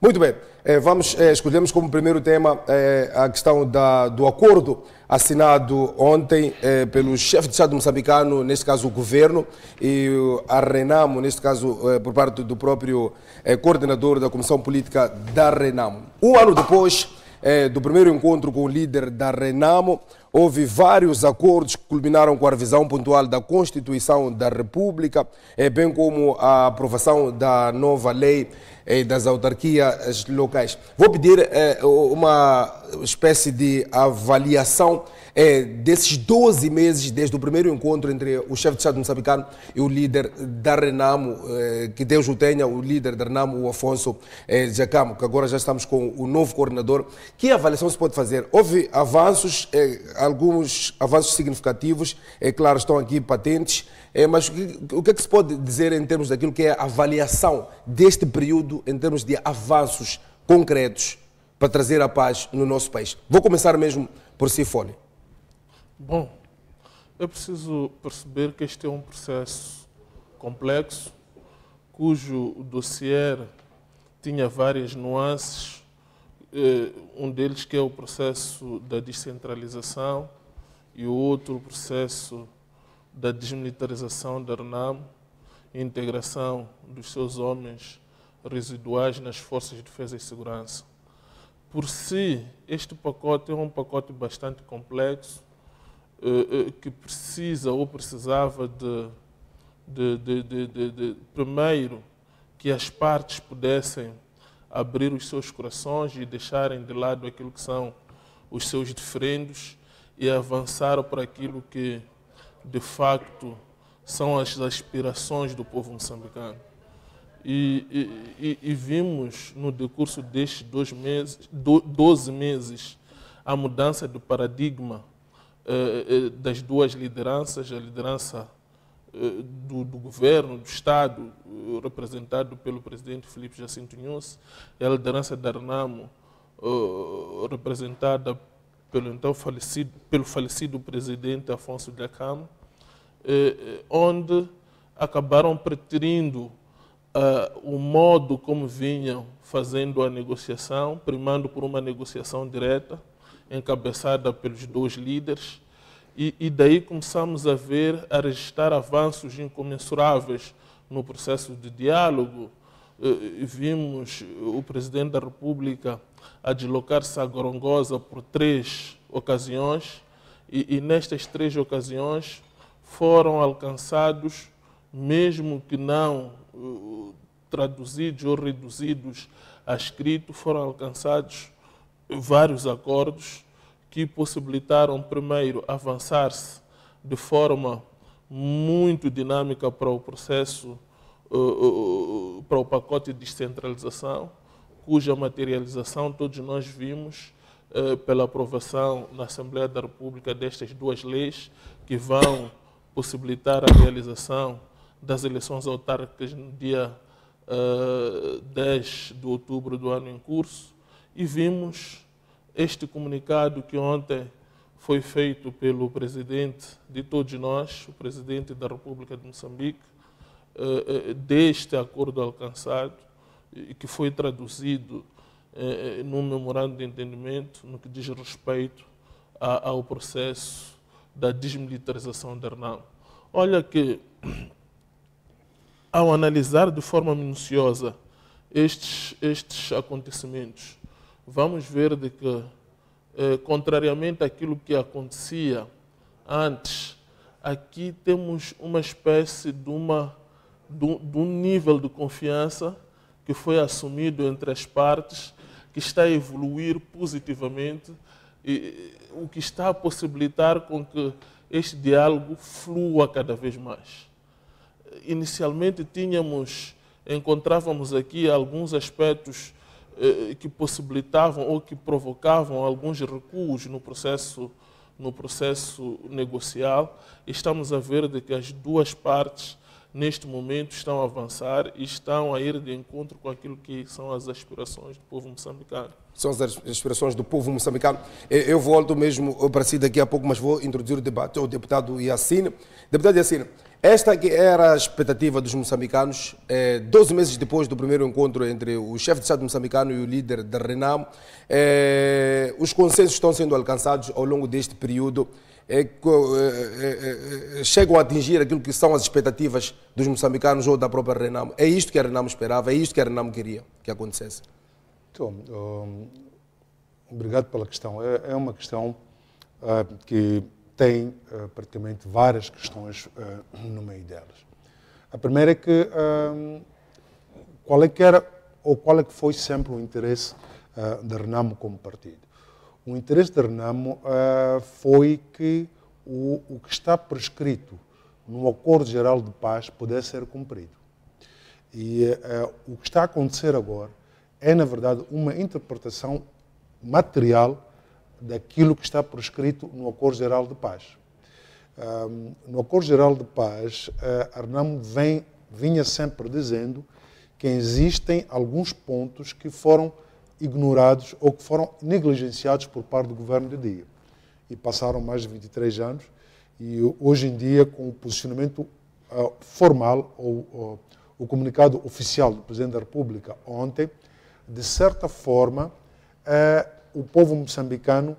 Muito bem, escolhemos como primeiro tema a questão do acordo assinado ontem pelo chefe de Estado moçambicano, neste caso o governo, e a Renamo, neste caso por parte do próprio coordenador da Comissão Política da Renamo. Um ano depois do primeiro encontro com o líder da Renamo, houve vários acordos que culminaram com a revisão pontual da Constituição da República, bem como a aprovação da nova lei das autarquias locais. Vou pedir uma espécie de avaliação desses 12 meses, desde o primeiro encontro entre o chefe de Estado moçambicano e o líder da Renamo, que Deus o tenha, o líder da Renamo, o Afonso Djacamo, que agora já estamos com o novo coordenador. Que avaliação se pode fazer? Houve avanços, alguns avanços significativos, claro, estão aqui patentes, mas o que é que se pode dizer em termos daquilo que é a avaliação deste período, em termos de avanços concretos para trazer a paz no nosso país? Vou começar mesmo por si, Fole. Bom, é preciso perceber que este é um processo complexo, cujo dossiê tinha várias nuances, um deles que é o processo da descentralização e o outro o processo da desmilitarização da Renamo e integração dos seus homens residuais nas forças de defesa e segurança. Por si, este pacote é um pacote bastante complexo, que precisa ou precisava primeiro, que as partes pudessem abrir os seus corações e deixarem de lado aquilo que são os seus diferendos e avançar para aquilo que, de facto, são as aspirações do povo moçambicano. E vimos, no decurso destes 12 meses, a mudança de paradigma das duas lideranças, a liderança do governo, do Estado, representado pelo presidente Filipe Jacinto Nyusi, e a liderança da Renamo, representada pelo falecido presidente Afonso Djacamo, onde acabaram preterindo o modo como vinham fazendo a negociação, primando por uma negociação direta, encabeçada pelos dois líderes, e daí começamos a registrar avanços incomensuráveis no processo de diálogo. Vimos o presidente da República a deslocar-se a Gorongosa por 3 ocasiões, e nestas 3 ocasiões foram alcançados, mesmo que não traduzidos ou reduzidos a escrito, foram alcançados vários acordos que possibilitaram, primeiro, avançar-se de forma muito dinâmica para o processo, para o pacote de descentralização, cuja materialização todos nós vimos pela aprovação na Assembleia da República destas 2 leis que vão possibilitar a realização das eleições autárquicas no dia 10 de outubro do ano em curso, e vimos este comunicado que ontem foi feito pelo presidente de todos nós, o presidente da República de Moçambique, deste acordo alcançado, e que foi traduzido num memorando de entendimento no que diz respeito ao processo da desmilitarização da Renamo. Olha que, ao analisar de forma minuciosa estes acontecimentos, vamos ver de que, contrariamente àquilo que acontecia antes, aqui temos uma espécie de um nível de confiança que foi assumido entre as partes, que está a evoluir positivamente, e o que está a possibilitar com que este diálogo flua cada vez mais. Inicialmente encontrávamos aqui alguns aspectos que possibilitavam ou que provocavam alguns recuos no processo negocial. Estamos a ver de que as duas partes, neste momento, estão a avançar e estão a ir de encontro com aquilo que são as aspirações do povo moçambicano. São as aspirações do povo moçambicano. Eu volto mesmo para si daqui a pouco, mas vou introduzir o debate ao deputado Yassine. Deputado Yassine, Esta que era a expectativa dos moçambicanos, 12 meses depois do primeiro encontro entre o chefe de Estado moçambicano e o líder da Renamo. Os consensos estão sendo alcançados ao longo deste período, chegam a atingir aquilo que são as expectativas dos moçambicanos ou da própria Renamo. É isto que a Renamo esperava, é isto que a Renamo queria que acontecesse. Então, obrigado pela questão. É uma questão que tem praticamente várias questões no meio delas. A primeira é que qual é que foi sempre o interesse da Renamo como partido? O interesse da Renamo foi que o que está prescrito no Acordo Geral de Paz pudesse ser cumprido. E o que está a acontecer agora é, na verdade, uma interpretação material daquilo que está prescrito no Acordo Geral de Paz. No Acordo Geral de Paz, a Renamo vinha sempre dizendo que existem alguns pontos que foram ignorados ou que foram negligenciados por parte do governo de dia. E passaram mais de 23 anos e hoje em dia, com o posicionamento formal ou o comunicado oficial do Presidente da República ontem, de certa forma, o povo moçambicano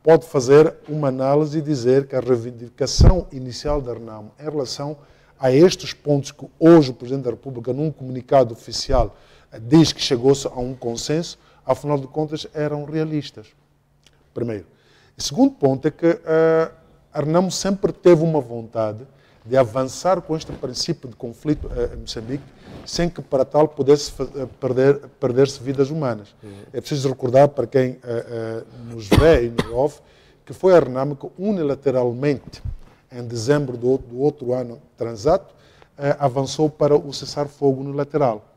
pode fazer uma análise e dizer que a reivindicação inicial da Renamo em relação a estes pontos que hoje o Presidente da República, num comunicado oficial, diz que chegou-se a um consenso, afinal de contas, eram realistas. Primeiro. O segundo ponto é que a Renamo sempre teve uma vontade de avançar com este princípio de conflito em Moçambique, sem que para tal pudesse perder-se vidas humanas. É preciso recordar para quem nos vê e nos ouve que foi a Renamo que unilateralmente, em dezembro do outro ano transato, avançou para o cessar-fogo unilateral.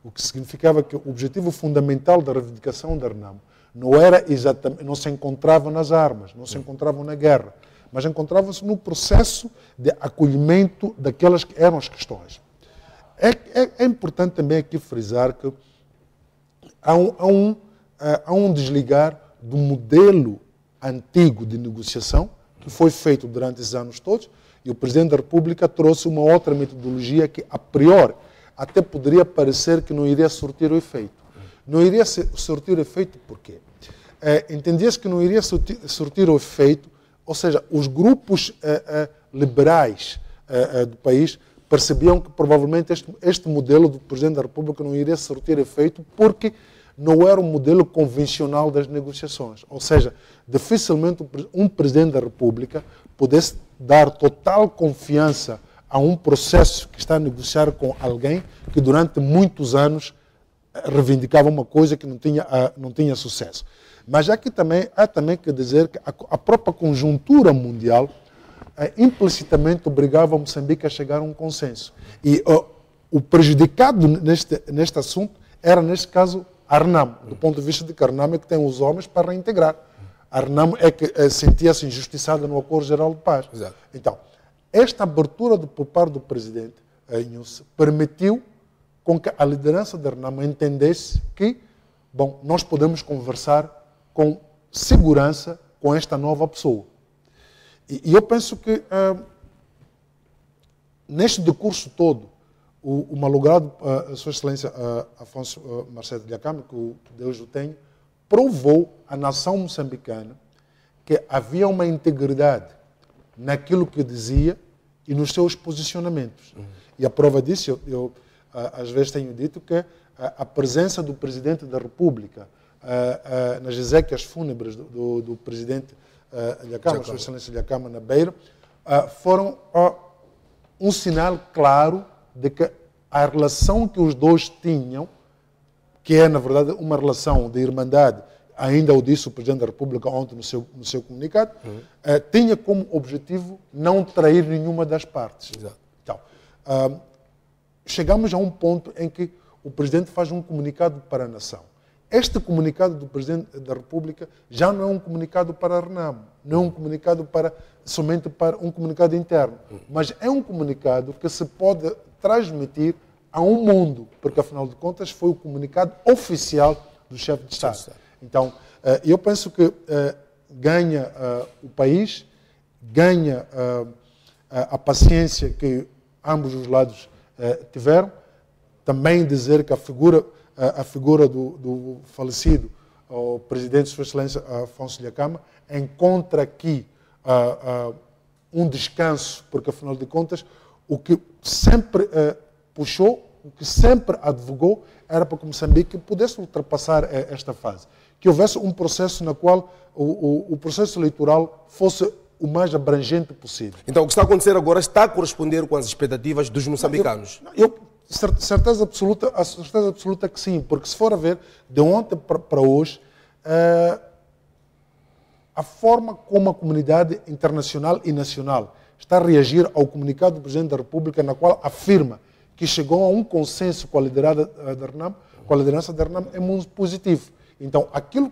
O que significava que o objetivo fundamental da reivindicação da Renamo não era exatamente, não se encontrava nas armas, não se encontrava na guerra, mas encontrava-se no processo de acolhimento daquelas que eram as questões. É importante também aqui frisar que há um desligar do modelo antigo de negociação que foi feito durante esses anos todos, e o Presidente da República trouxe uma outra metodologia que, a priori, até poderia parecer que não iria surtir o efeito. Não iria surtir o efeito por quê? Entendia-se que não iria surtir o efeito, ou seja, os grupos liberais do país percebiam que provavelmente este modelo do Presidente da República não iria surtir efeito porque não era um modelo convencional das negociações. Ou seja, dificilmente um Presidente da República pudesse dar total confiança a um processo que está a negociar com alguém que durante muitos anos reivindicava uma coisa que não tinha sucesso. Mas há também que dizer que a própria conjuntura mundial implicitamente obrigava Moçambique a chegar a um consenso. E o prejudicado neste assunto era, neste caso, a Renamo, do ponto de vista de que a Renamo é que tem os homens para reintegrar. A Renamo é que sentia-se injustiçada no Acordo Geral de Paz. Exato. Então, esta abertura por parte do Presidente permitiu com que a liderança da Renamo entendesse que, bom, nós podemos conversar com segurança com esta nova pessoa. E eu penso que, neste decurso todo, o malogrado, a Sua Excelência Afonso Marcelo de Lhakama, que Deus o tenha, provou à nação moçambicana que havia uma integridade naquilo que dizia e nos seus posicionamentos. E a prova disso, eu às vezes tenho dito que a presença do Presidente da República nas exéquias fúnebres do Presidente Lhakama, Sua Excelência Lhakama na Beira, foram um sinal claro de que a relação que os dois tinham, que é, na verdade, uma relação de irmandade, ainda o disse o Presidente da República ontem no seu comunicado, tinha como objetivo não trair nenhuma das partes. Exato. Então, chegamos a um ponto em que o Presidente faz um comunicado para a nação. Este comunicado do Presidente da República já não é um comunicado para a Renamo, não é um comunicado somente para um comunicado interno, mas é um comunicado que se pode transmitir a um mundo, porque afinal de contas foi o comunicado oficial do chefe de Estado. Então, eu penso que ganha o país, ganha a paciência que ambos os lados tiveram. Também dizer que a figura do falecido, o presidente Sua Excelência Afonso Dhlakama, encontra aqui um descanso, porque afinal de contas, o que sempre puxou, o que sempre advogou, era para que Moçambique pudesse ultrapassar esta fase. Que houvesse um processo no qual o processo eleitoral fosse o mais abrangente possível. Então, o que está a acontecer agora está a corresponder com as expectativas dos moçambicanos? Certeza absoluta que sim, porque se for a ver, de ontem para hoje, a forma como a comunidade internacional e nacional está a reagir ao comunicado do Presidente da República, na qual afirma que chegou a um consenso com a liderança da RENAM, é muito positivo. Então, aquilo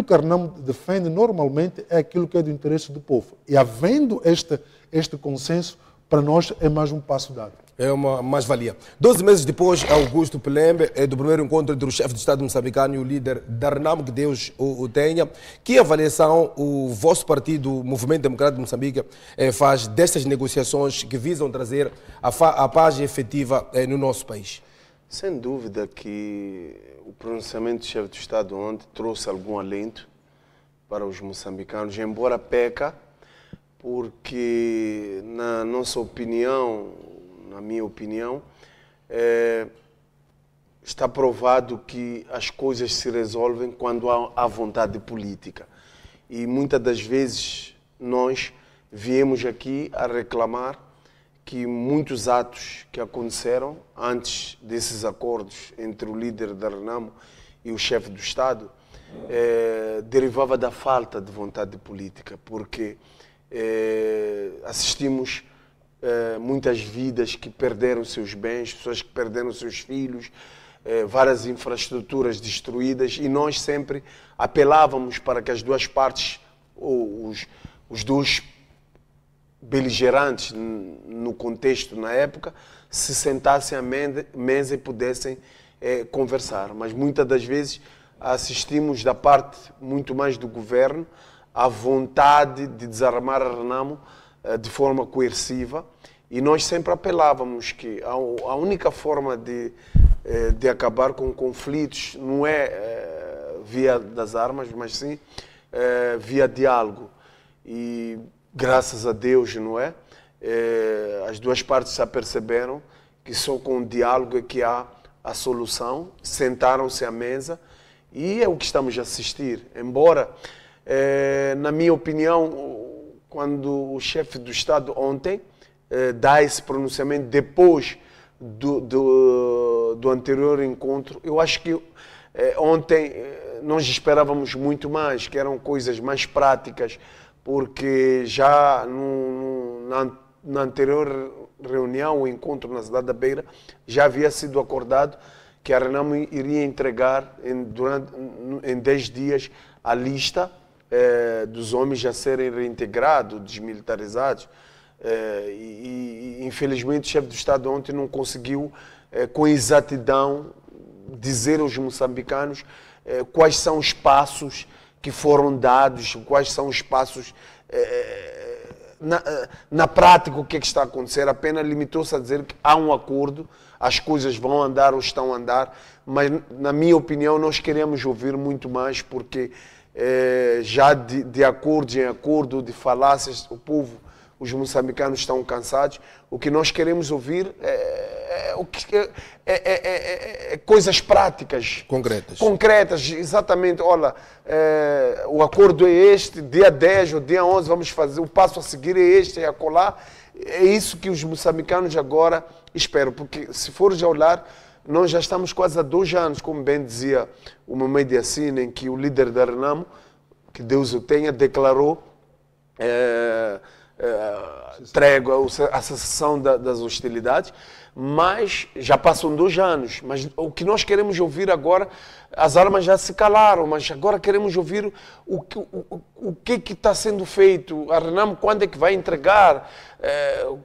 que a RENAM defende normalmente é aquilo que é do interesse do povo. E havendo este consenso, para nós é mais um passo dado. É uma mais-valia. 12 meses depois, Augusto Pelembe, do primeiro encontro entre o chefe de Estado moçambicano e o líder da RENAM, que Deus o tenha, que avaliação o vosso partido, o Movimento Democrático de Moçambique, faz destas negociações que visam trazer a paz efetiva no nosso país? Sem dúvida que o pronunciamento do chefe de Estado ontem trouxe algum alento para os moçambicanos, embora peca, porque na nossa opinião, na minha opinião, está provado que as coisas se resolvem quando há vontade política. E muitas das vezes nós viemos aqui a reclamar que muitos atos que aconteceram antes desses acordos entre o líder da RENAM e o chefe do Estado derivava da falta de vontade política, porque assistimos muitas vidas que perderam seus bens, pessoas que perderam seus filhos, várias infraestruturas destruídas, e nós sempre apelávamos para que as duas partes, os dois beligerantes no contexto na época, se sentassem à mesa e pudessem conversar. Mas muitas das vezes assistimos da parte muito mais do governo a vontade de desarmar a RENAM de forma coerciva, e nós sempre apelávamos que a única forma de acabar com conflitos não é via das armas, mas sim via diálogo. E graças a Deus, não é? As duas partes já perceberam que só com o diálogo é que há a solução, sentaram-se à mesa, e é o que estamos a assistir. Embora, na minha opinião, quando o chefe do Estado ontem dá esse pronunciamento depois do anterior encontro, eu acho que ontem nós esperávamos muito mais, que eram coisas mais práticas, porque já na anterior reunião, o encontro na cidade da Beira, já havia sido acordado que a RENAM iria entregar em 10 dias a lista dos homens a serem reintegrados, desmilitarizados. E infelizmente o chefe do Estado ontem não conseguiu com exatidão dizer aos moçambicanos quais são os passos que foram dados, quais são os passos na prática, o que é que está a acontecer. Apenas limitou-se a dizer que há um acordo, as coisas vão andar ou estão a andar, mas na minha opinião nós queremos ouvir muito mais, porque já de acordo em acordo, de falácias, o povo, os moçambicanos estão cansados. O que nós queremos ouvir coisas práticas. Concretas, exatamente. Olha, o acordo é este, dia 10 ou dia 11 vamos fazer, o passo a seguir é este, é acolá. É isso que os moçambicanos agora esperam, porque se for já olhar, nós já estamos quase há 2 anos, como bem dizia o Mohamed Yassine, em que o líder da RENAM, que Deus o tenha, declarou trégua, a cessação das hostilidades, mas já passam 2 anos. Mas o que nós queremos ouvir agora, as armas já se calaram, mas agora queremos ouvir o que está sendo feito. A RENAM quando é que vai entregar?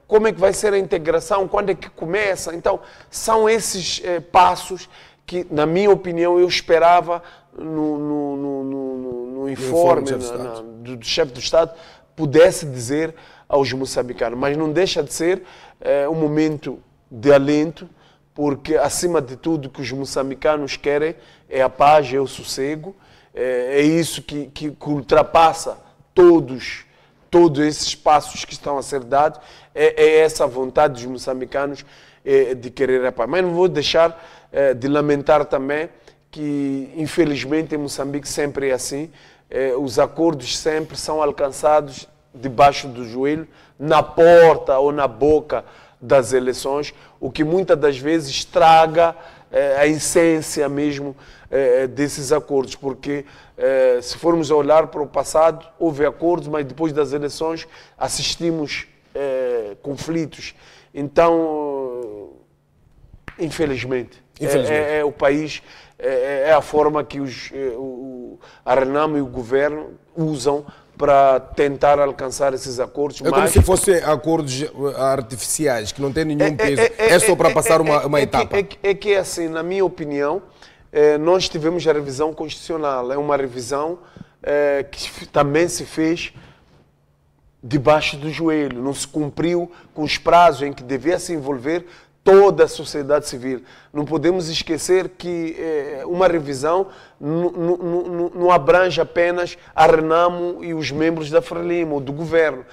Como é que vai ser a integração? Quando é que começa? Então, são esses passos que, na minha opinião, eu esperava no informe do chefe do Estado, pudesse dizer aos moçambicanos. Mas não deixa de ser um momento de alento, porque, acima de tudo, o que os moçambicanos querem é a paz, é o sossego, é isso que ultrapassa todos esses passos que estão a ser dados, é essa vontade dos moçambicanos de querer a paz. Mas não vou deixar de lamentar também que, infelizmente, em Moçambique sempre é assim, os acordos sempre são alcançados debaixo do joelho, na porta ou na boca das eleições, o que muitas das vezes estraga a essência mesmo desses acordos, porque se formos a olhar para o passado, houve acordos, mas depois das eleições assistimos conflitos. Então, infelizmente. O país, é a forma que a Renamo e o governo usam para tentar alcançar esses acordos. É como se fossem acordos artificiais, que não têm nenhum peso. É só para passar uma etapa. É que, assim, na minha opinião, nós tivemos a revisão constitucional. É uma revisão que também se fez debaixo do joelho. Não se cumpriu com os prazos em que devia se envolver toda a sociedade civil. Não podemos esquecer que uma revisão não abrange apenas a Renamo e os membros da Frelimo, ou do governo.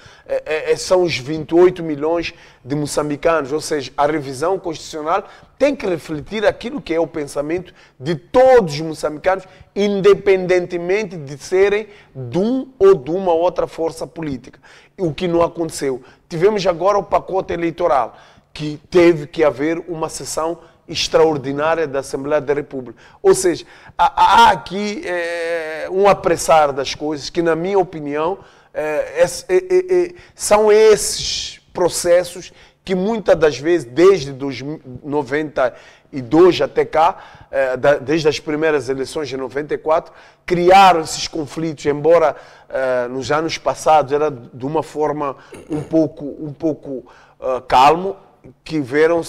São os 28 milhões de moçambicanos, ou seja, a revisão constitucional tem que refletir aquilo que é o pensamento de todos os moçambicanos, independentemente de serem de um ou de uma outra força política. O que não aconteceu. Tivemos agora o pacote eleitoral, que teve que haver uma sessão extraordinária da Assembleia da República. Ou seja, há aqui um apressar das coisas que, na minha opinião, são esses processos que muitas das vezes, desde 92 até cá, desde as primeiras eleições de 94, criaram esses conflitos, embora nos anos passados era de uma forma um pouco calmo, que vieram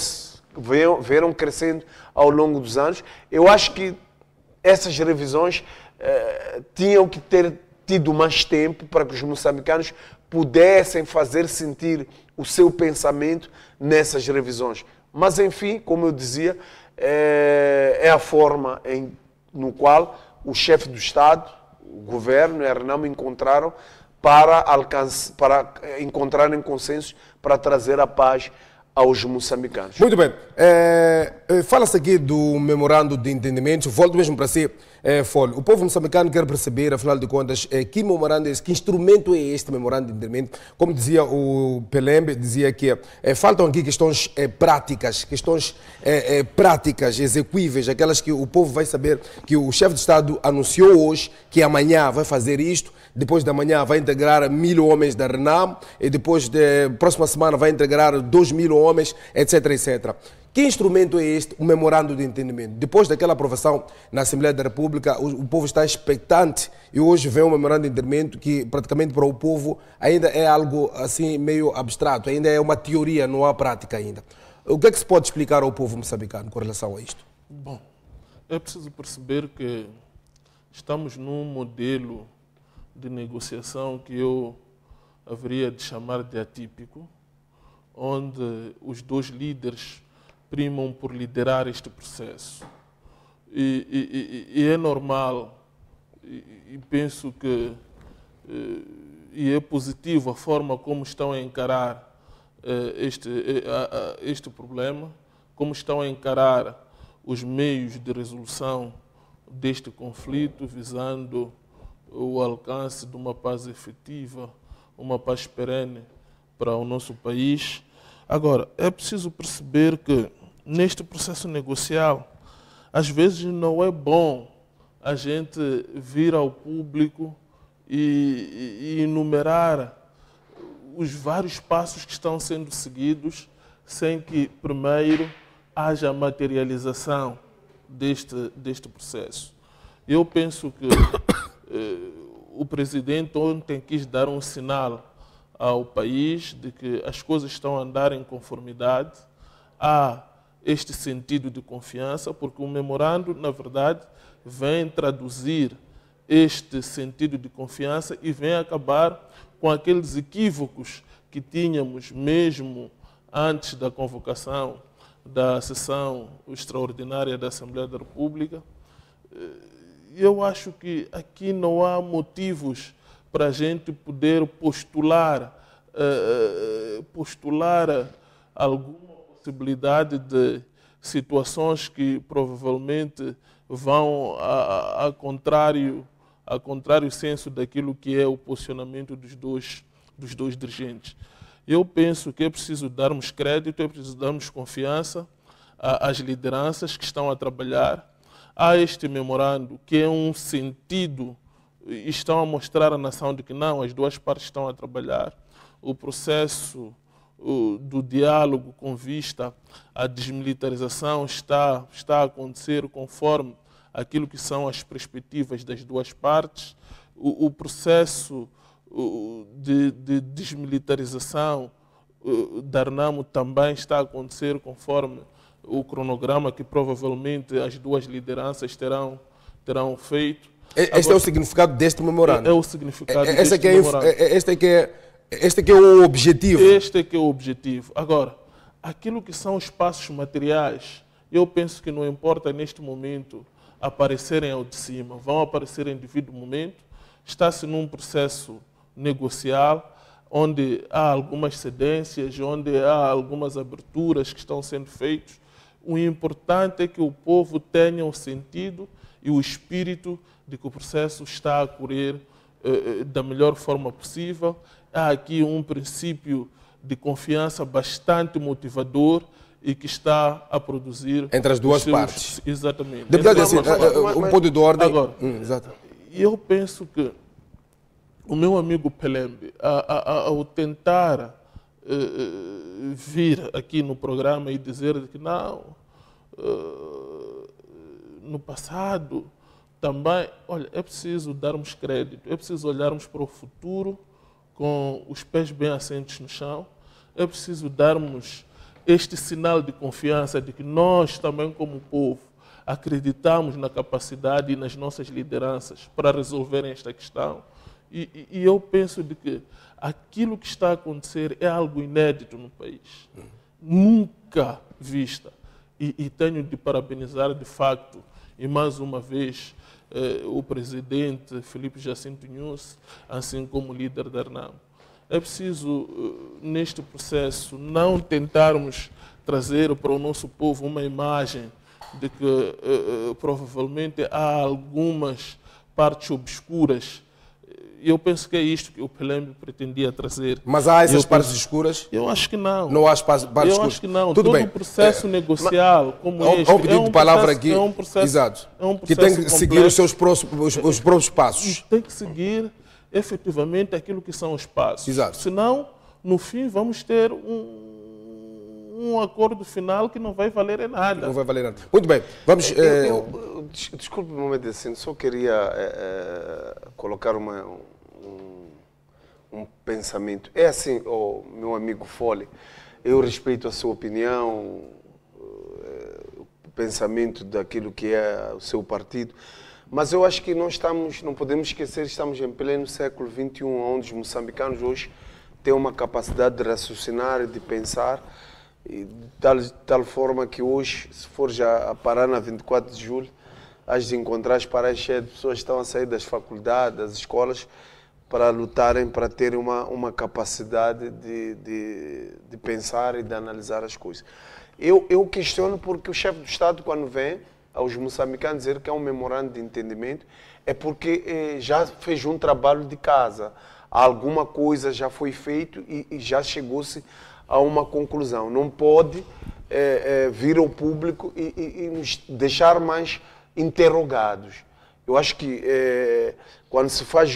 crescendo ao longo dos anos. Eu acho que essas revisões tinham que ter tido mais tempo para que os moçambicanos pudessem fazer sentir o seu pensamento nessas revisões. Mas, enfim, como eu dizia, é a forma no qual o chefe do Estado, o governo e a Renamo encontraram para encontrarem consenso para trazer a paz aos moçambicanos. Muito bem. Fala-se aqui do memorando de entendimento. Volto mesmo para si, Folho. O povo moçambicano quer perceber, afinal de contas, que memorando é esse, que instrumento é este memorando de entendimento? Como dizia o Pelembe, dizia que faltam aqui questões práticas, execuíveis, aquelas que o povo vai saber que o chefe de Estado anunciou hoje que amanhã vai fazer isto, depois da manhã vai integrar 1000 homens da Renamo e depois da próxima semana vai integrar 2000 homens, etc, etc. Que instrumento é este, o memorando de entendimento? Depois daquela aprovação na Assembleia da República, o povo está expectante e hoje vem um memorando de entendimento que praticamente para o povo ainda é algo assim meio abstrato, ainda é uma teoria, não há prática ainda. O que é que se pode explicar ao povo moçambicano com relação a isto? Bom, é preciso perceber que estamos num modelo de negociação que eu haveria de chamar de atípico, onde os dois líderes primam por liderar este processo. E é normal, e penso que e é positivo a forma como estão a encarar este problema, como estão a encarar os meios de resolução deste conflito, visando o alcance de uma paz efetiva, uma paz perene para o nosso país. Agora, é preciso perceber que neste processo negocial, às vezes não é bom a gente vir ao público e enumerar os vários passos que estão sendo seguidos sem que, primeiro, haja materialização deste processo. Eu penso que o presidente ontem quis dar um sinal ao país de que as coisas estão a andar em conformidade. Há este sentido de confiança, porque o memorando, na verdade, vem traduzir este sentido de confiança e vem acabar com aqueles equívocos que tínhamos mesmo antes da convocação da sessão extraordinária da Assembleia da República. Eu acho que aqui não há motivos para a gente poder postular alguma possibilidade de situações que provavelmente vão a contrário senso daquilo que é o posicionamento dos dois dirigentes. Eu penso que é preciso darmos crédito, é preciso darmos confiança às lideranças que estão a trabalhar. Há este memorando que é um sentido, e estão a mostrar à nação de que não, as duas partes estão a trabalhar. O processo do diálogo com vista à desmilitarização está a acontecer conforme aquilo que são as perspectivas das duas partes. O processo de desmilitarização da RENAMO também está a acontecer conforme o cronograma que provavelmente as duas lideranças terão feito. Este é o significado deste memorando? É o significado deste memorando. Este é que é o objetivo? Este é que é o objetivo. Agora, aquilo que são os passos materiais, eu penso que não importa neste momento aparecerem ao de cima, vão aparecer em devido momento. Está-se num processo negocial, onde há algumas cedências, onde há algumas aberturas que estão sendo feitas. O importante é que o povo tenha o sentido e o espírito de que o processo está a correr da melhor forma possível. Há aqui um princípio de confiança bastante motivador e que está a produzir... Entre as duas partes. Exatamente. Deputado, um ponto de ordem... Agora, exato. Eu penso que o meu amigo Pelembe, ao tentar vir aqui no programa e dizer que não, no passado também, olha, é preciso darmos crédito, é preciso olharmos para o futuro com os pés bem assentos no chão, é preciso darmos este sinal de confiança de que nós também como povo acreditamos na capacidade e nas nossas lideranças para resolverem esta questão. E eu penso de que aquilo que está a acontecer é algo inédito no país, nunca vista. E tenho de parabenizar, de facto, e mais uma vez, o presidente Filipe Jacinto Nyusi, assim como o líder da RENAMO. É preciso, neste processo, não tentarmos trazer para o nosso povo uma imagem de que provavelmente há algumas partes obscuras. Eu penso que é isto que o Pelembe pretendia trazer. Mas há essas partes escuras? Eu acho que não. Não há partes escuras? Eu acho que não. Tudo bem. Todo o processo negocial como este... Há um pedido de palavra aqui, exato, que tem que seguir os seus próprios passos. E tem que seguir, efetivamente, aquilo que são os passos. Exato. Senão, no fim, vamos ter um acordo final que não vai valer em nada. Não vai valer nada. Muito bem. Vamos... Desculpe um momento assim, só queria colocar um pensamento. É assim, meu amigo Fole, eu respeito a sua opinião, o pensamento daquilo que é o seu partido, mas eu acho que não podemos esquecer, estamos em pleno século XXI, onde os moçambicanos hoje têm uma capacidade de raciocinar e de pensar, e de tal forma que hoje, se for já a parar na 24 de julho, has de encontrar as paradas cheias de pessoas que estão a sair das faculdades, das escolas, para lutarem, para terem uma capacidade de pensar e de analisar as coisas. Eu questiono porque o chefe do Estado, quando vem aos moçambicanos dizer que é um memorando de entendimento, é porque já fez um trabalho de casa. Alguma coisa já foi feito e já chegou-se a uma conclusão. Não pode vir ao público e nos deixar mais interrogados. Eu acho que quando se faz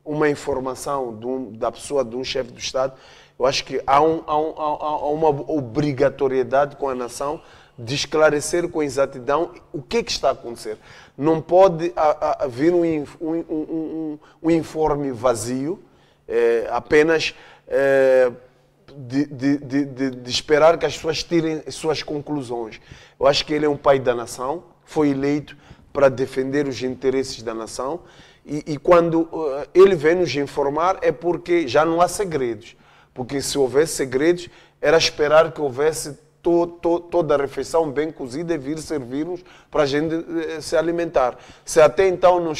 uma informação da pessoa, de um chefe do Estado, eu acho que há uma obrigatoriedade com a nação de esclarecer com exatidão o que está a acontecer. Não pode haver um informe vazio, apenas de esperar que as pessoas tirem suas conclusões. Eu acho que ele é um pai da nação, foi eleito para defender os interesses da nação e quando ele vem nos informar é porque já não há segredos. Porque se houvesse segredos, era esperar que houvesse toda a refeição bem cozida e vir servir-nos para a gente se alimentar. Se até então não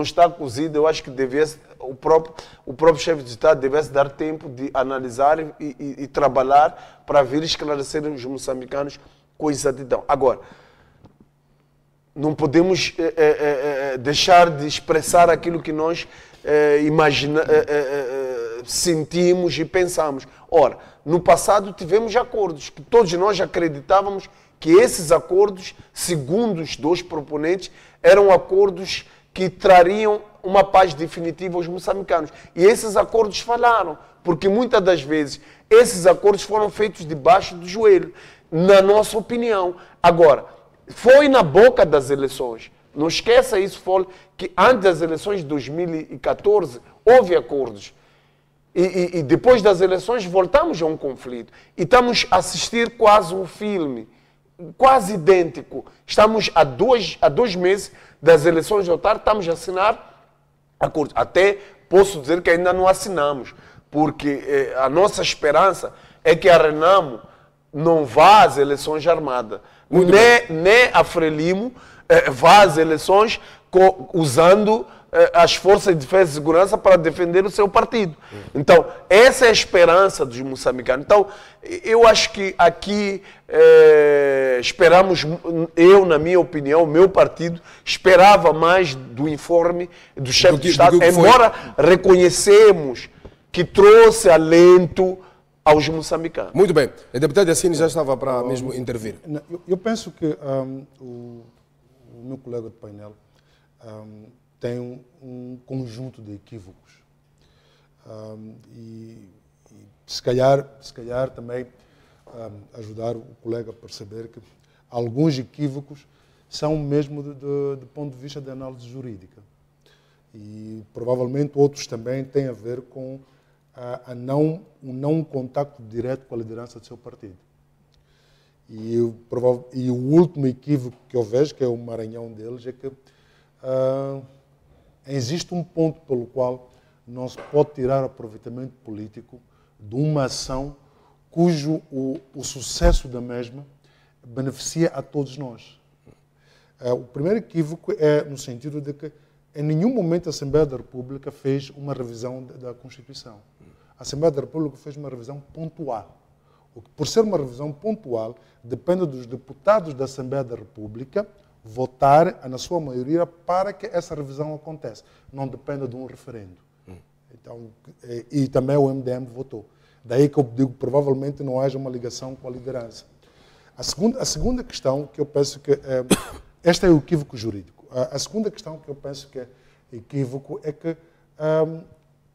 está cozida, eu acho que o próprio chefe de Estado devesse dar tempo de analisar e trabalhar para vir esclarecer os moçambicanos com exatidão. Agora, não podemos deixar de expressar aquilo que nós sentimos e pensamos. Ora, no passado tivemos acordos, que todos nós acreditávamos que esses acordos, segundo os dois proponentes, eram acordos que trariam uma paz definitiva aos moçambicanos. E esses acordos falharam, porque muitas das vezes esses acordos foram feitos debaixo do joelho, na nossa opinião. Agora, foi na boca das eleições. Não esqueça isso, foi que antes das eleições de 2014 houve acordos. E depois das eleições voltamos a um conflito. E estamos a assistir quase um filme, quase idêntico. Estamos a dois meses das eleições de outono, estamos a assinar acordos. Até posso dizer que ainda não assinamos, porque a nossa esperança é que a Renamo não vá às eleições armadas. Nem a Frelimo vá às eleições usando as forças de defesa e segurança para defender o seu partido. Então, essa é a esperança dos moçambicanos. Então, eu acho que aqui esperamos, na minha opinião, o meu partido esperava mais do informe do chefe de Estado, embora reconhecemos que trouxe alento aos moçambicanos. Muito bem. A deputada Yassine já estava para mesmo intervir. Eu penso que o meu colega de painel tem um conjunto de equívocos. E se calhar também ajudar o colega a perceber que alguns equívocos são mesmo do ponto de vista da análise jurídica. E provavelmente outros também têm a ver com o não contacto direto com a liderança do seu partido. E o último equívoco que eu vejo, que é o Maranhão deles, é que existe um ponto pelo qual não se pode tirar aproveitamento político de uma ação cujo o sucesso da mesma beneficia a todos nós. O primeiro equívoco é no sentido de que em nenhum momento a Assembleia da República fez uma revisão da Constituição. A Assembleia da República fez uma revisão pontual. Por ser uma revisão pontual, depende dos deputados da Assembleia da República votar, na sua maioria, para que essa revisão aconteça. Não depende de um referendo. Então, e também o MDM votou. Daí que eu digo que provavelmente não haja uma ligação com a liderança. A segunda questão que eu penso que... este é o equívoco jurídico. A segunda questão que eu penso que é equívoco é que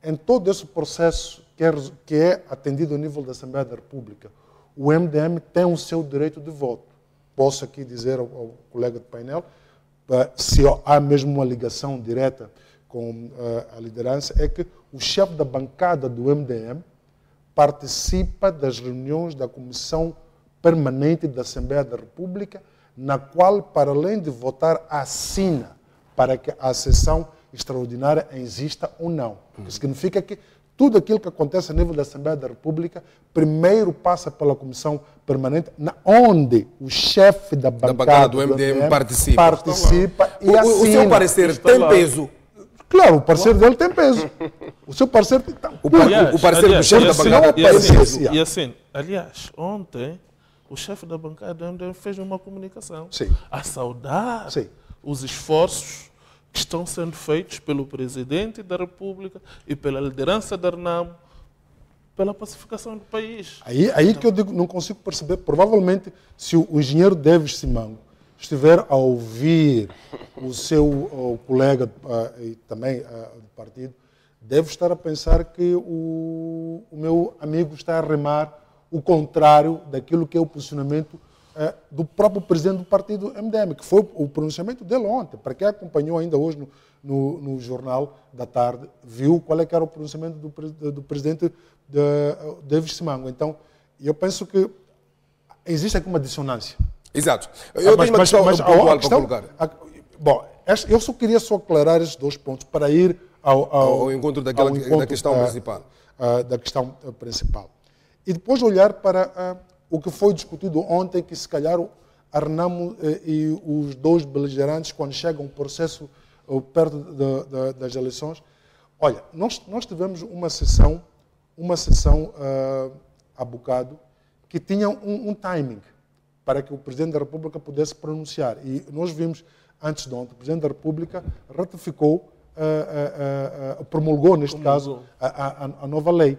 em todo esse processo que é atendido a nível da Assembleia da República, o MDM tem o seu direito de voto. Posso aqui dizer ao colega de painel, se há mesmo uma ligação direta com a liderança, é que o chefe da bancada do MDM participa das reuniões da Comissão Permanente da Assembleia da República, na qual, para além de votar, assina para que a sessão extraordinária exista ou não. O que significa que tudo aquilo que acontece a nível da Assembleia da República primeiro passa pela Comissão Permanente, onde o chefe da bancada do MDM participa e assina. O seu parecer tem peso? Claro, o parecer dele tem peso. O seu parecer... O parecer do chefe da bancada tem peso. E assim, aliás, ontem o chefe da bancada do MDM fez uma comunicação a saudar os esforços que estão sendo feitos pelo Presidente da República e pela liderança da Renamo pela pacificação do país. Aí que eu digo, não consigo perceber. Provavelmente, se o engenheiro Davis Simango estiver a ouvir o seu colega e também do partido, deve estar a pensar que o meu amigo está a remar o contrário daquilo que é o posicionamento do próprio presidente do partido MDM, que foi o pronunciamento dele ontem. Para quem acompanhou ainda hoje no Jornal da Tarde, viu qual é que era o pronunciamento do presidente Davis Simango. Então, eu penso que existe aqui uma dissonância. Exato. Eu tenho uma questão pontual para colocar. Bom, eu só queria aclarar esses dois pontos para ir ao encontro da questão principal. da questão principal. E depois olhar para o que foi discutido ontem, que se calhar a Renamo e os dois beligerantes, quando chegam ao processo perto das eleições, olha, nós tivemos uma sessão há bocado que tinha um timing para que o Presidente da República pudesse pronunciar. E nós vimos, antes de ontem, o Presidente da República ratificou, promulgou, neste caso, a nova lei.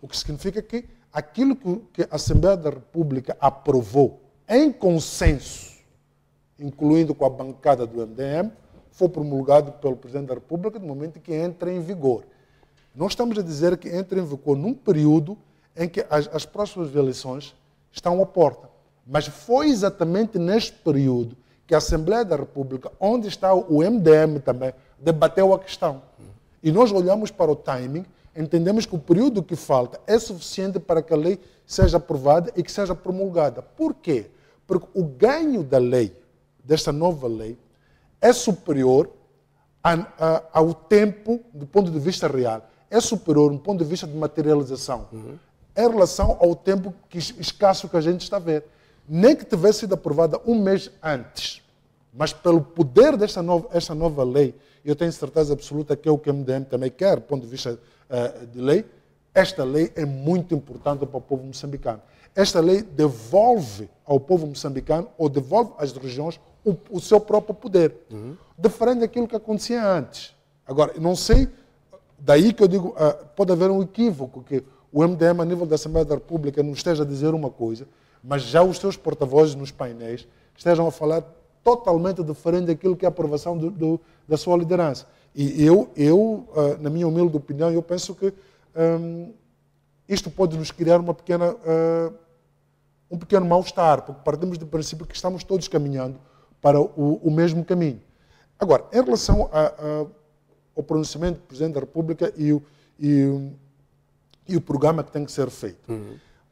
O que significa que aquilo que a Assembleia da República aprovou em consenso, incluindo com a bancada do MDM, foi promulgado pelo Presidente da República no momento que entra em vigor. Nós estamos a dizer que entra em vigor num período em que as próximas eleições estão à porta. Mas foi exatamente neste período que a Assembleia da República, onde está o MDM também, debateu a questão. E nós olhamos para o timing, entendemos que o período que falta é suficiente para que a lei seja aprovada e que seja promulgada. Por quê? Porque o ganho da lei, desta nova lei, é superior ao tempo, do ponto de vista real, é superior do ponto de vista de materialização, em relação ao tempo escasso que a gente está a ver. Nem que tivesse sido aprovada um mês antes, mas pelo poder desta nova lei, eu tenho certeza absoluta que é o que o MDM também quer, do ponto de vista de lei, esta lei é muito importante para o povo moçambicano. Esta lei devolve ao povo moçambicano, ou devolve às regiões, o seu próprio poder. Diferente daquilo que acontecia antes. Agora, não sei, daí que eu digo, pode haver um equívoco, que o MDM, a nível da Assembleia da República, não esteja a dizer uma coisa, mas já os seus porta-vozes nos painéis estejam a falar totalmente diferente daquilo que é a aprovação da sua liderança. E eu, na minha humilde opinião, eu penso que isto pode nos criar um pequeno mal-estar, porque partimos do princípio que estamos todos caminhando para o mesmo caminho. Agora, em relação ao pronunciamento do Presidente da República e o programa que tem que ser feito,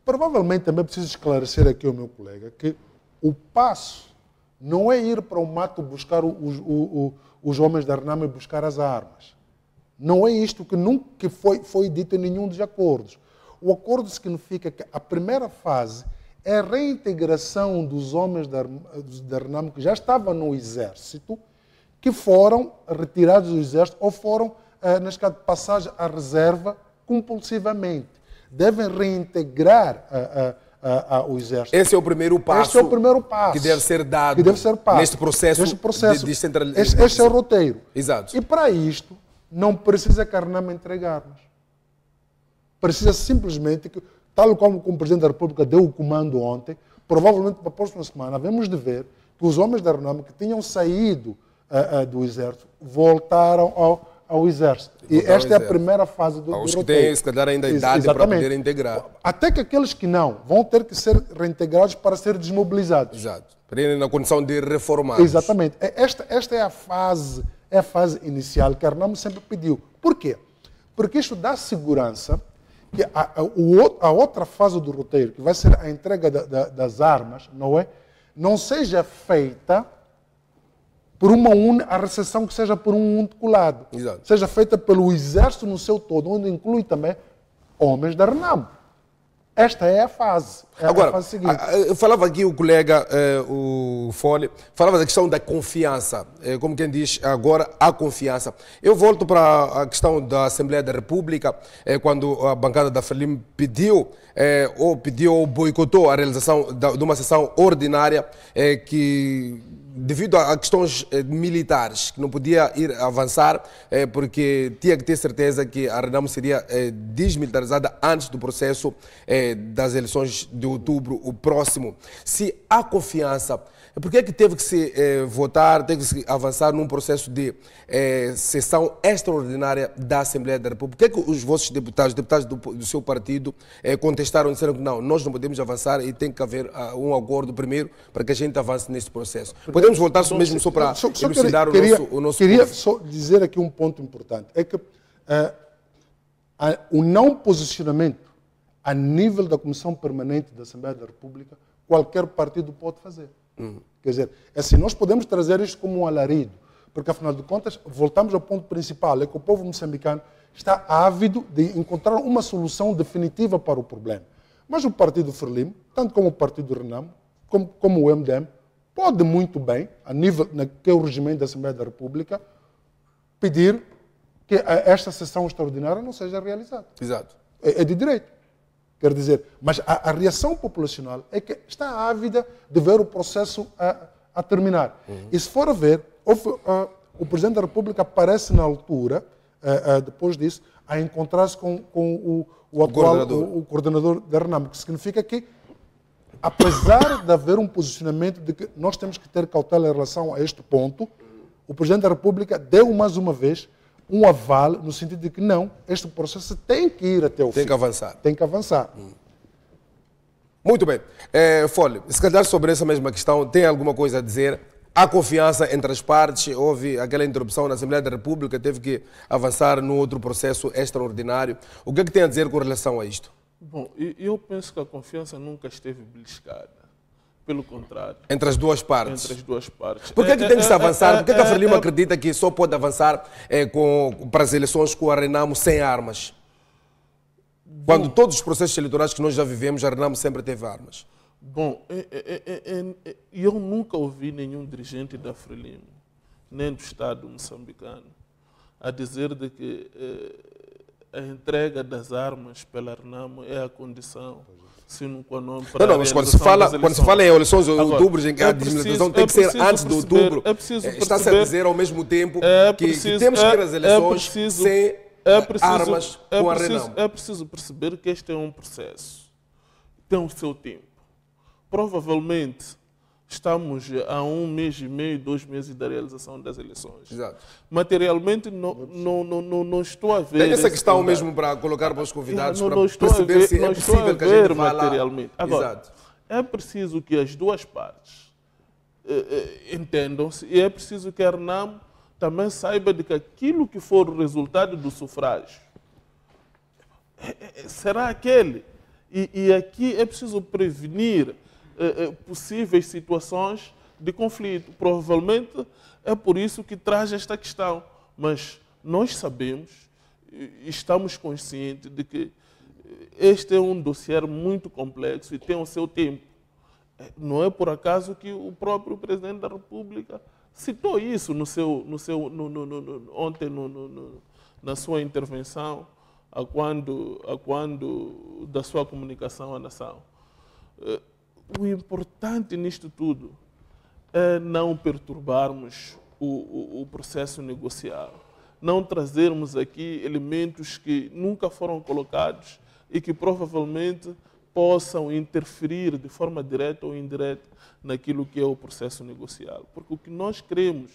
provavelmente também preciso esclarecer aqui ao meu colega que o passo não é ir para o mato buscar os homens da Renamo e buscar as armas. Não é isto que nunca foi dito em nenhum dos acordos. O acordo significa que a primeira fase é a reintegração dos homens da Renamo que já estavam no Exército, que foram retirados do Exército ou foram, neste caso, de passagem à reserva compulsivamente. Devem reintegrar o Exército. Esse é o primeiro passo. Este é o primeiro passo. Que deve ser dado neste processo de descentralização. Este é o roteiro. Exato. E para isto, não precisa que a Renamo entregue armas. Precisa simplesmente que, tal como o Presidente da República deu o comando ontem, provavelmente para a próxima semana, havemos de ver que os homens da Renamo que tinham saído do Exército voltaram ao Exército. E esta é a primeira fase do roteiro. Os que têm, se calhar, ainda a idade para poder integrar. Até que aqueles que não vão ter que ser reintegrados para ser desmobilizados. Exato. Para irem na condição de reformar. Exatamente. Esta é a fase inicial que a Renamo sempre pediu. Por quê? Porque isto dá segurança que a outra fase do roteiro, que vai ser a entrega das armas, não seja feita por a recepção que seja por um único lado. Exato. Seja feita pelo Exército no seu todo, onde inclui também homens da Renamo. Esta é a fase. Agora, a fase seguinte. Falava aqui o colega, o Fole, falava da questão da confiança. Como quem diz, agora há confiança. Eu volto para a questão da Assembleia da República, quando a bancada da Frelimo pediu ou boicotou a realização de uma sessão ordinária que, devido a questões militares, que não podia avançar, porque tinha que ter certeza que a Renamo seria desmilitarizada antes do processo das eleições de outubro, o próximo. Se há confiança, por que é que teve que se votar, teve que se avançar num processo de sessão extraordinária da Assembleia da República? Por que é que os vossos deputados do seu partido contestaram e disseram que não, nós não podemos avançar e tem que haver um acordo primeiro para que a gente avance neste processo? Podemos voltar mesmo só para elucidar o nosso Queria povo. só dizer aqui um ponto importante. É que o não posicionamento a nível da Comissão Permanente da Assembleia da República, qualquer partido pode fazer. Quer dizer, assim, nós podemos trazer isto como um alarido, porque, afinal de contas, voltamos ao ponto principal, é que o povo moçambicano está ávido de encontrar uma solução definitiva para o problema. Mas o Partido Frelimo, tanto como o Partido Renamo, como o MDM, pode muito bem, a nível que é o regimento da Assembleia da República, pedir que esta sessão extraordinária não seja realizada. Exato. É de direito. Quer dizer, mas a reação populacional é que está ávida de ver o processo a terminar. E se for a ver, o Presidente da República aparece na altura, depois disso, a encontrar-se com o atual coordenador da Renamo, que significa que, apesar de haver um posicionamento de que nós temos que ter cautela em relação a este ponto, o Presidente da República deu mais uma vez um aval no sentido de que não, este processo tem que ir até o fim. Tem que avançar. Tem que avançar. Muito bem. Folha, se calhar sobre essa mesma questão, tem alguma coisa a dizer? Há confiança entre as partes? Houve aquela interrupção na Assembleia da República, teve que avançar num outro processo extraordinário. O que é que tem a dizer com relação a isto? Bom, eu penso que a confiança nunca esteve beliscada. Pelo contrário. Entre as duas partes? Entre as duas partes. Por que tem que se avançar? Por que a Frelimo acredita que só pode avançar para as eleições com a Renamo sem armas? Quando todos os processos eleitorais que nós já vivemos, a Renamo sempre teve armas. Bom, eu nunca ouvi nenhum dirigente da Frelimo, nem do Estado moçambicano, a dizer de que a entrega das armas pela Renamo é a condição sine qua non para não, mas quando se fala em eleições de outubro, em que a desmilitarização tem que ser antes de outubro, está-se a dizer ao mesmo tempo que temos que ter as eleições sem armas com a Renamo. É preciso perceber que este é um processo, tem o seu tempo. Provavelmente estamos a 1 mês e meio, 2 meses da realização das eleições. Exato. Materialmente não estou a ver... Tem essa questão mesmo para colocar para os convidados, para perceber se é possível que a gente vá lá. Materialmente. Agora, exato, é preciso que as duas partes entendam-se e é preciso que a Renamo também saiba de que aquilo que for o resultado do sufrágio será aquele. E aqui é preciso prevenir possíveis situações de conflito. Provavelmente é por isso que traz esta questão. Mas nós sabemos, estamos conscientes de que este é um dossiê muito complexo e tem o seu tempo. Não é por acaso que o próprio Presidente da República citou isso ontem na sua intervenção, quando da sua comunicação à nação. O importante nisto tudo é não perturbarmos o processo negocial, não trazermos aqui elementos que nunca foram colocados e que provavelmente possam interferir de forma direta ou indireta naquilo que é o processo negocial. Porque o que nós queremos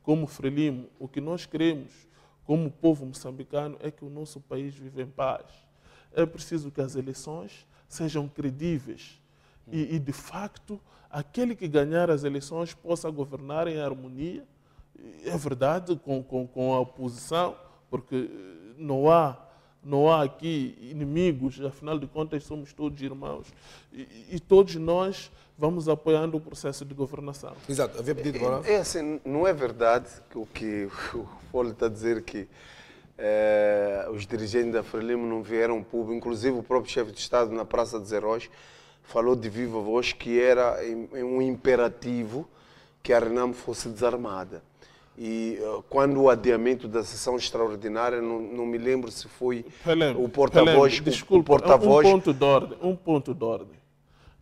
como Frelimo, o que nós queremos como povo moçambicano é que o nosso país viva em paz. É preciso que as eleições sejam credíveis e de facto, aquele que ganhar as eleições possa governar em harmonia, é verdade, com a oposição, porque não há aqui inimigos, afinal de contas somos todos irmãos. E todos nós vamos apoiando o processo de governação. Exato, havia pedido agora. É assim, não é verdade que o Folha está a dizer que os dirigentes da Frelimo não vieram público, inclusive o próprio chefe de Estado na Praça de Heróis falou de viva voz que era um imperativo que a Renamo fosse desarmada. E quando o adiamento da sessão extraordinária, não me lembro se foi o porta-voz... Desculpa, um ponto de ordem.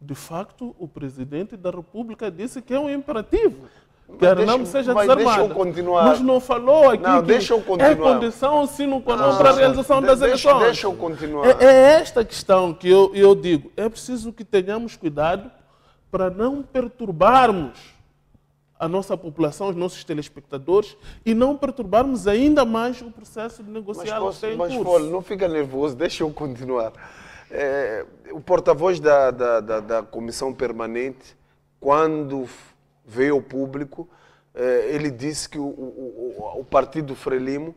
De facto, o Presidente da República disse que é um imperativo que a Renamo seja desarmada. Deixa eu continuar. Mas não falou aqui que é condição sine qua non para a realização das eleições. Deixa eu continuar. É esta questão que eu digo. É preciso que tenhamos cuidado para não perturbarmos a nossa população, os nossos telespectadores, e não perturbarmos ainda mais o processo de negociação que tem em curso. Mas, não fica nervoso, deixa eu continuar. O porta-voz da Comissão Permanente, quando veio ao público, ele disse que o Partido Frelimo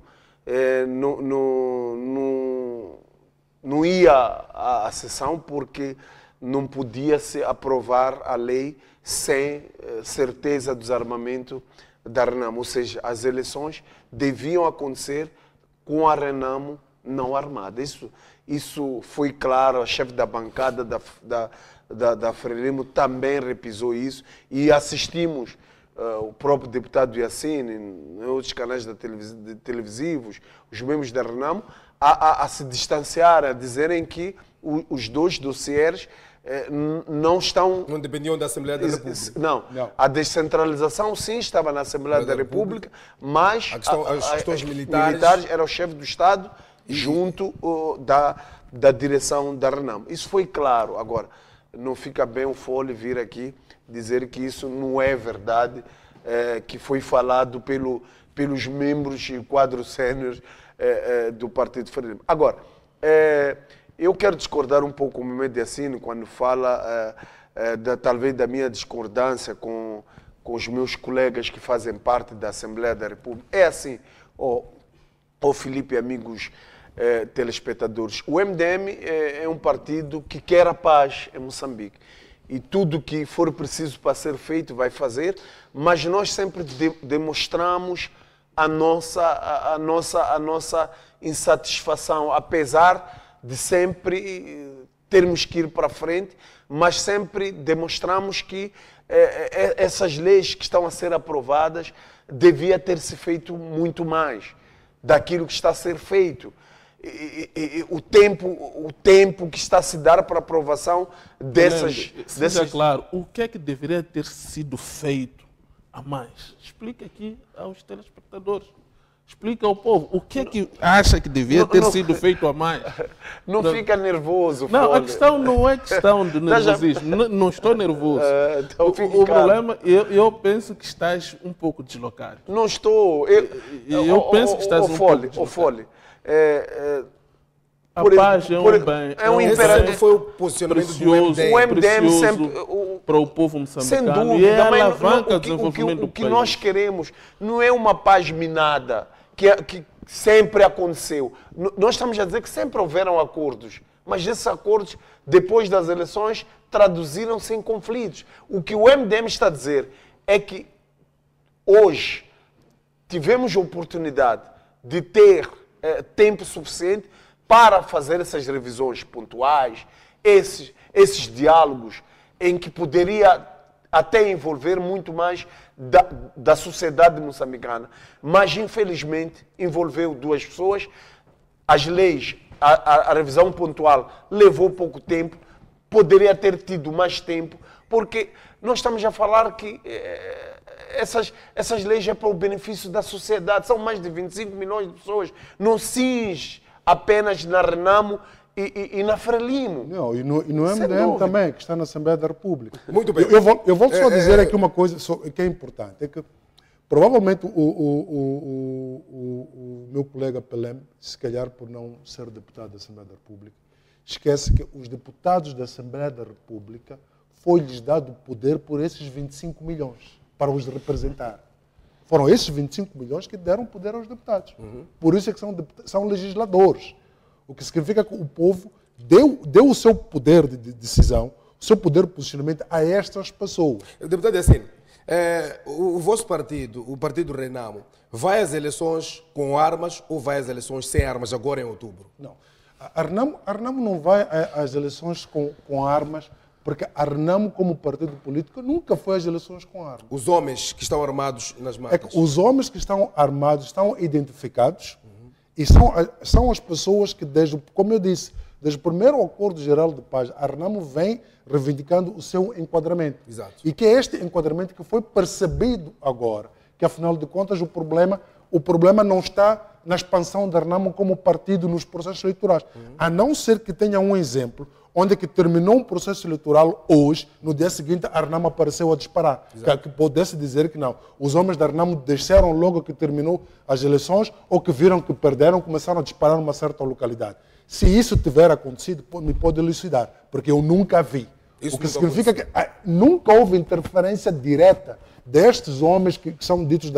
não ia à sessão porque não podia se aprovar a lei sem certeza do desarmamento da Renamo. Ou seja, as eleições deviam acontecer com a Renamo não armada. Isso foi claro, a chefe da bancada da Frelimo também repisou isso e assistimos o próprio deputado Yassine, outros canais televisivos, os membros da Renamo, a se distanciar, a dizerem que os dois dossiês não estão... Não dependiam da Assembleia da República. Não. A descentralização sim estava na Assembleia da República, mas as questões militares era o chefe do Estado junto da direção da Renamo. Isso foi claro. Agora, não fica bem o Folha vir aqui dizer que isso não é verdade, que foi falado pelos membros e quadro sênior do Partido Frelimo. Agora, eu quero discordar um pouco com o Mohamed Yassine quando fala talvez da minha discordância com os meus colegas que fazem parte da Assembleia da República. É assim, Filipe e amigos telespectadores, o MDM é um partido que quer a paz em Moçambique. E tudo que for preciso para ser feito vai fazer, mas nós sempre demonstramos a nossa insatisfação, apesar de sempre termos que ir para frente, mas sempre demonstramos que essas leis que estão a ser aprovadas devia ter se feito muito mais daquilo que está a ser feito. O tempo que está a se dar para a aprovação dessas... Seja claro, o que é que deveria ter sido feito a mais? Explica aqui aos telespectadores. Explica ao povo o que é que acha que devia ter sido feito a mais. Não fica nervoso, Não, Folha. a questão não é questão de nervosismo. Não estou nervoso. Então O problema, eu penso que estás um pouco deslocado. Não estou. Eu penso que estás um pouco deslocado. Folha. A paz é um bem. É um Esse imperativo. sempre foi o posicionamento do Precioso, MDM. O MDM precioso sempre... para o povo moçambicano. Sem dúvida. E é a mas alavanca do desenvolvimento do o que país. nós queremos não é uma paz minada, que sempre aconteceu. Nós estamos a dizer que sempre houveram acordos, mas esses acordos, depois das eleições, traduziram-se em conflitos. O que o MDM está a dizer é que hoje tivemos a oportunidade de ter tempo suficiente para fazer essas revisões pontuais, esses diálogos em que poderia até envolver muito mais da sociedade moçambicana. Mas, infelizmente, envolveu duas pessoas. As leis, a revisão pontual levou pouco tempo, poderia ter tido mais tempo, porque nós estamos a falar que essas leis é para o benefício da sociedade. São mais de 25 milhões de pessoas. Não cinge apenas na Renamo e na Frelimo. Não, e no MDM também, que está na Assembleia da República. Muito bem. Eu volto só a dizer aqui uma coisa que é importante. É que provavelmente o meu colega Pelém, se calhar por não ser deputado da Assembleia da República, esquece que os deputados da Assembleia da República foi-lhes dado poder por esses 25 milhões para os representar. Foram esses 25 milhões que deram poder aos deputados. Por isso é que são legisladores. O que significa que o povo deu o seu poder de decisão, o seu poder de posicionamento a estas pessoas. Deputado Yassine, o vosso partido, o Partido Renamo, vai às eleições com armas ou vai às eleições sem armas agora em outubro? Não. A Renamo não vai às eleições com armas, porque a Renamo, como partido político, nunca foi às eleições com armas. Os homens que estão armados nas matas? É que os homens que estão armados estão identificados e são as pessoas que, como eu disse, desde o primeiro Acordo Geral de Paz, a Renamo vem reivindicando o seu enquadramento. Exato. E que é este enquadramento que foi percebido agora, que afinal de contas o problema não está na expansão da Renamo como partido nos processos eleitorais. A não ser que tenha um exemplo onde que terminou um processo eleitoral hoje, no dia seguinte a Renamo apareceu a disparar. Que pudesse dizer que não. Os homens da Renamo deixaram logo que terminou as eleições ou que viram que perderam, começaram a disparar numa certa localidade. Se isso tiver acontecido, me pode elucidar, porque eu nunca vi. Isso o que nunca significa que nunca houve interferência direta destes homens que são ditos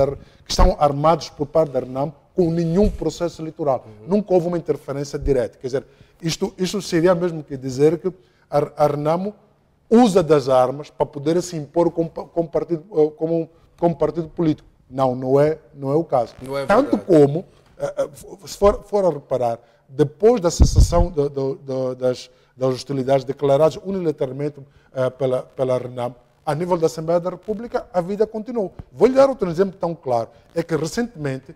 que estão armados por parte da Renamo com nenhum processo eleitoral. Nunca houve uma interferência direta. Quer dizer, isto seria mesmo que dizer que a Renamo usa das armas para poder se impor como partido político. Não é o caso. Não é Tanto verdade. como Se for a reparar, depois da cessação das hostilidades declaradas unilateralmente pela RENAM, a nível da Assembleia da República, a vida continuou. Vou-lhe dar outro exemplo tão claro. É que, recentemente,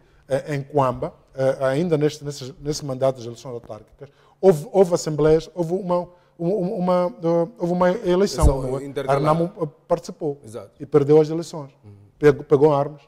em Quamba, ainda nesse mandato das eleições autárquicas, houve assembleias, houve uma eleição. A RENAM participou. Exato. E perdeu as eleições. Pegou armas